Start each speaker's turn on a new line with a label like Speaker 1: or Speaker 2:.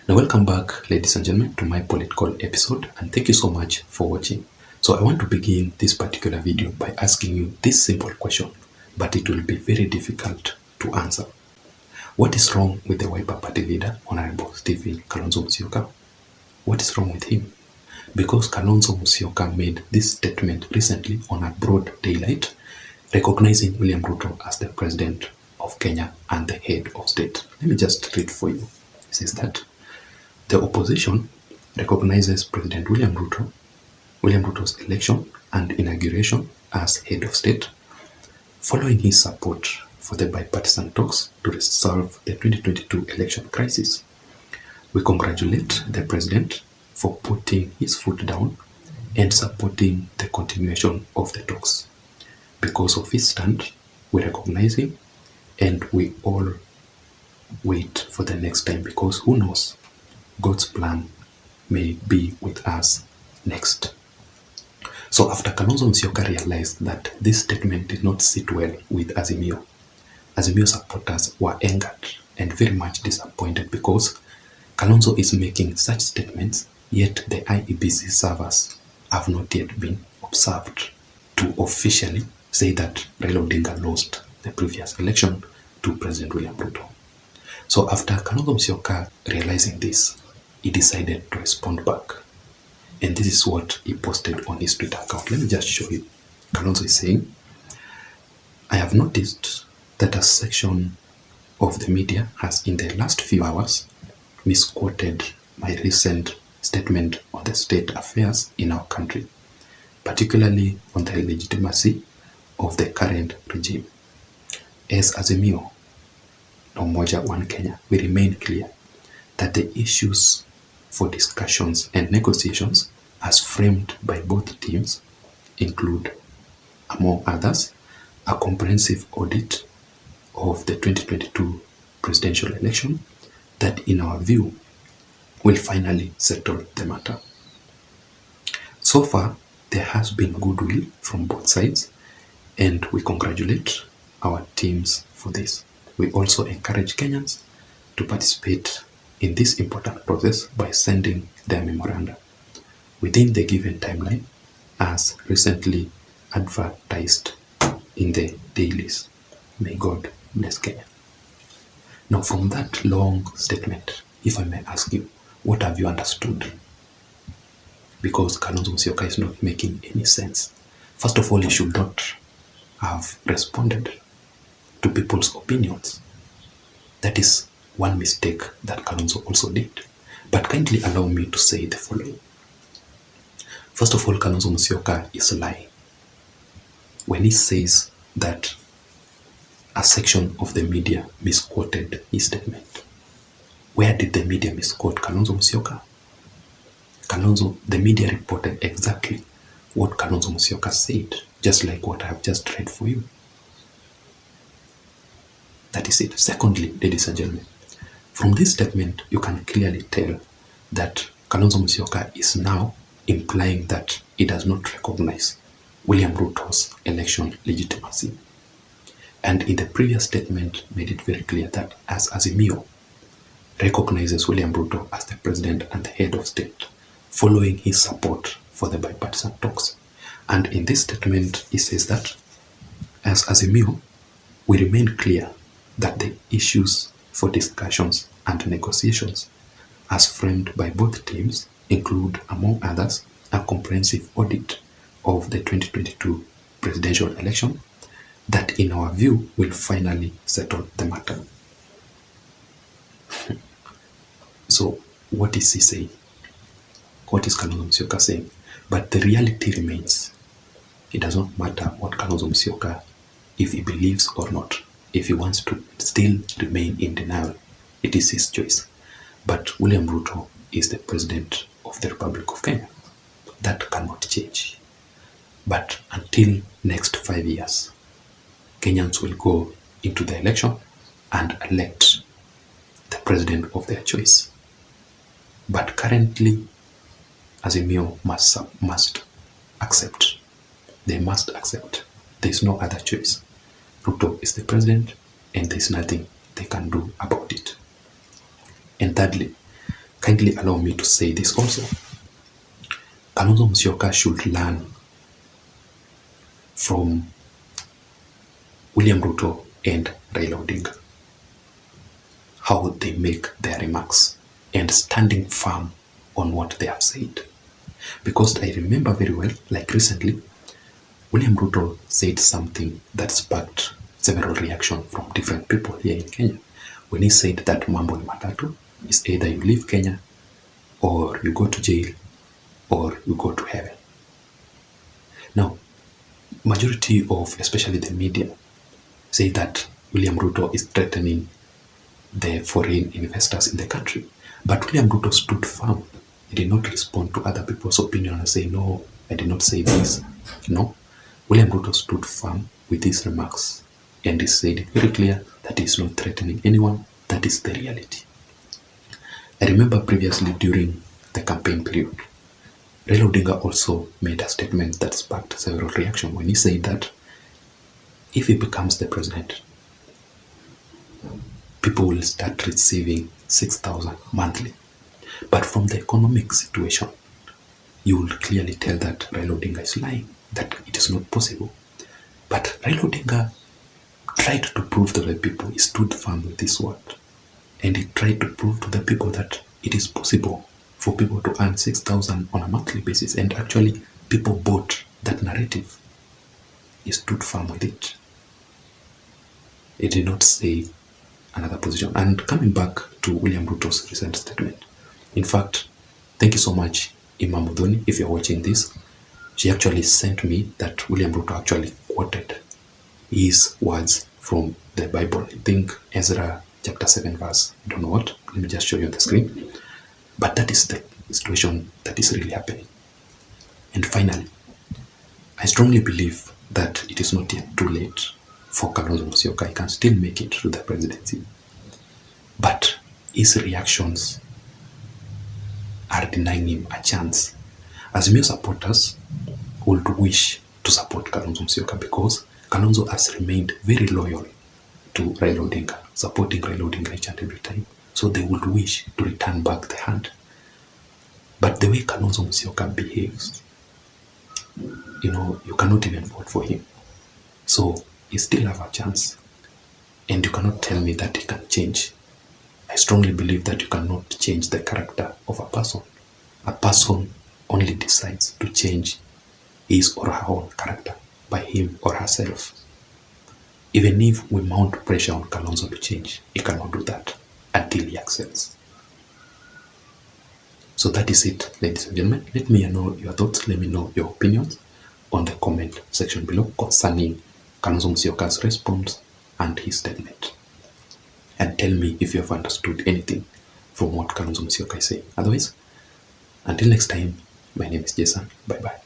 Speaker 1: Now, welcome back, ladies and gentlemen, to my political episode, and thank you so much for watching. So I want to begin this particular video by asking you this simple question, but it will be very difficult to answer. What is wrong with the Wiper Party leader, Honorable Stephen Kalonzo Musyoka? What is wrong with him? Because Kalonzo Musyoka made this statement recently on a broad daylight, recognizing William Ruto as the president of Kenya and the head of state. Let me just read for you. It says that the opposition recognizes President William Ruto's election and inauguration as head of state, following his support for the bipartisan talks to resolve the 2022 election crisis. We congratulate the president for putting his foot down and supporting the continuation of the talks. Because of his stand, we recognize him and we all wait for the next time, because who knows, God's plan may be with us next. So after Kalonzo Musyoka realized that this statement did not sit well with Azimio supporters were angered and very much disappointed because Kalonzo is making such statements, yet the IEBC servers have not yet been observed to officially say that Raila Odinga lost the previous election to President William Ruto. So after Kalonzo Musyoka realizing this, he decided to respond back. And this is what he posted on his Twitter account. Let me just show you. Kalonzo is saying, I have noticed that a section of the media has in the last few hours misquoted my recent statement on the state affairs in our country, particularly on the legitimacy of the current regime. As Azimio, no Moja One Kenya, we remain clear that the issues for discussions and negotiations as framed by both teams include, among others, a comprehensive audit of the 2022 presidential election that, in our view, will finally settle the matter. So far, there has been goodwill from both sides, and we congratulate our teams for this. We also encourage Kenyans to participate in this important process by sending their memoranda within the given timeline as recently advertised in the dailies. May God bless Kenya. Now, from that long statement, if I may ask you, what have you understood? Because Kalonzo Musyoka is not making any sense. First of all, he should not have responded to people's opinions. That is one mistake that Kalonzo also did. But kindly allow me to say the following. First of all, Kalonzo Musyoka is lying when he says that a section of the media misquoted his statement. Where did the media misquote Kalonzo Musyoka? The media reported exactly what Kalonzo Musyoka said, just like what I have just read for you. That is it. Secondly, ladies and gentlemen, from this statement, you can clearly tell that Kalonzo Musyoka is now implying that he does not recognize William Ruto's election legitimacy. And in the previous statement, made it very clear that as Azimio recognizes William Ruto as the president and the head of state, following his support for the bipartisan talks. And in this statement, he says that as Azimio, we remain clear that the issues for discussions and negotiations as framed by both teams include, among others, a comprehensive audit of the 2022 presidential election that, in our view, will finally settle the matter. So, what is he saying? What is Kalonzo Musyoka saying? But the reality remains. It does not matter what Kalonzo Musyoka, if he believes or not. If he wants to still remain in denial, it is his choice. But William Ruto is the president of the Republic of Kenya. That cannot change. But until next 5 years, Kenyans will go into the election and elect the president of their choice. But currently, Azimio must accept. They must accept. There is no other choice. Ruto is the president and there is nothing they can do about it. And thirdly, kindly allow me to say this also. Kalonzo Musyoka should learn from William Ruto and Raila Odinga how they make their remarks and standing firm on what they have said. Because I remember very well, like recently, William Ruto said something that sparked several reactions from different people here in Kenya. When he said that mambo ni matatu, is either you leave Kenya or you go to jail or you go to heaven. Now, majority of, especially the media, say that William Ruto is threatening the foreign investors in the country. But William Ruto stood firm. He did not respond to other people's opinion and say, no, I did not say this. No. William Ruto stood firm with his remarks. And he said it very clear that he is not threatening anyone. That is the reality. I remember previously during the campaign period, Raila Odinga also made a statement that sparked several reactions when he said that if he becomes the president, people will start receiving 6,000 monthly. But from the economic situation, you will clearly tell that Raila Odinga is lying, that it is not possible. But Raila Odinga tried to prove to the people, he stood firm with this word. And he tried to prove to the people that it is possible for people to earn 6,000 on a monthly basis. And actually, people bought that narrative. He stood firm with it. He did not say another position. And coming back to William Ruto's recent statement, in fact, thank you so much, Imam Udhoni, if you're watching this. She actually sent me that William Ruto actually quoted his words from the Bible. I think Ezra chapter 7 verse, I don't know what, let me just show you on the screen. But that is the situation that is really happening. And finally, I strongly believe that it is not yet too late for Kalonzo Musyoka. He can still make it to the presidency. But his reactions are denying him a chance. Azimio supporters would wish to support Kalonzo Musyoka because Kalonzo has remained very loyal to Raila Odinga, supporting Raila Odinga each and every time. So they would wish to return back the hand. But the way Kalonzo Musyoka behaves, you cannot even vote for him. So he still have a chance. And you cannot tell me that he can change. I strongly believe that you cannot change the character of a person. A person only decides to change his or her own character by him or herself. Even if we mount pressure on Kalonzo to change, he cannot do that until he accepts. So that is it, ladies and gentlemen. Let me know your thoughts. Let me know your opinions on the comment section below concerning Kalonzo Musyoka's response and his statement. And tell me if you have understood anything from what Kalonzo Musyoka is saying. Otherwise, until next time, my name is Jason. Bye-bye.